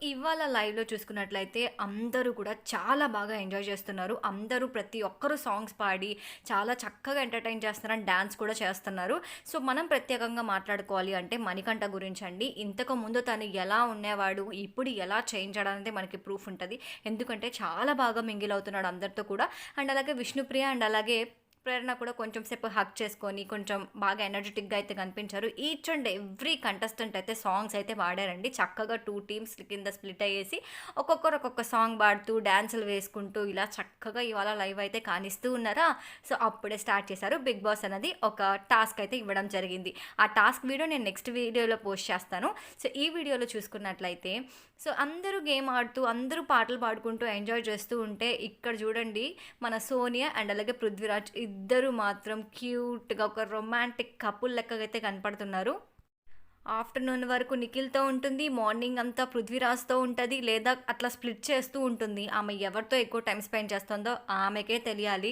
ఇవాళ లైవ్‌లో చూసుకున్నట్లయితే అందరూ కూడా చాలా బాగా ఎంజాయ్ చేస్తున్నారు. అందరూ ప్రతి ఒక్కరు సాంగ్స్ పాడి చాలా చక్కగా ఎంటర్‌టైన్ చేస్తున్నారు. డాన్స్ కూడా చేస్తున్నారు. సో, మనం ప్రత్యేకంగా మాట్లాడుకోవాలి అంటే మణికంఠ గురించండి. ఇంతకుముందు తను ఎలా ఉండేవాడు, ఇప్పుడు ఎలా చేంజ్ అయ్యాడనేది మనకి ప్రూఫ్ ఉంటది. ఎందుకంటే చాలా బాగా మింగిల్ అవుతున్నాడు అందరితో కూడా. అండ్ అలాగే విష్ణుప్రియ అండ్ అలాగే ప్రేరణ కూడా కొంచెం సేపు హగ్ చేసుకొని, కొంచెం బాగా ఎనర్జిటిక్‌గా అయితే కనిపించారు. ఈచ్ అండ్ ఎవ్రీ కంటెస్టెంట్ అయితే సాంగ్స్ అయితే పాడారండి. చక్కగా 2 టీమ్స్ కింద స్ప్లిట్ అయ్యేసి ఒక్కొక్కరు ఒక్కొక్క సాంగ్ పాడుతూ, డాన్సులు వేసుకుంటూ ఇలా చక్కగా ఇవాళ లైవ్ అయితే కానిస్తూ ఉన్నారా! సో, అప్పుడే స్టార్ట్ చేశారు. బిగ్ బాస్ అనేది ఒక టాస్క్ అయితే ఇవ్వడం జరిగింది. ఆ టాస్క్ వీడియో నేను నెక్స్ట్ వీడియోలో పోస్ట్ చేస్తాను. సో, ఈ వీడియోలో చూసుకున్నట్లయితే సో, అందరూ గేమ్ ఆడుతూ, అందరూ పాటలు పాడుకుంటూ ఎంజాయ్ చేస్తూ ఉంటే ఇక్కడ చూడండి మన సోనియా అండ్ అలాగే పృథ్వీరాజ్ ఇద్దరు మాత్రం క్యూట్‌గా ఒక రొమాంటిక్ కపుల్ లెక్కగైతే కనపడుతున్నారు. ఆఫ్టర్‌నూన్ వరకు నిఖిల్‌తో ఉంటుంది. మార్నింగ్ అంతా పృథ్వీరాజ్‌తో ఉంటది. లేదా అట్లా స్ప్లిట్ చేస్తూ ఉంటుంది. ఆమె ఎవరితో ఎక్కువ టైమ్ స్పెండ్ చేస్తుందో ఆమెకే తెలియాలి.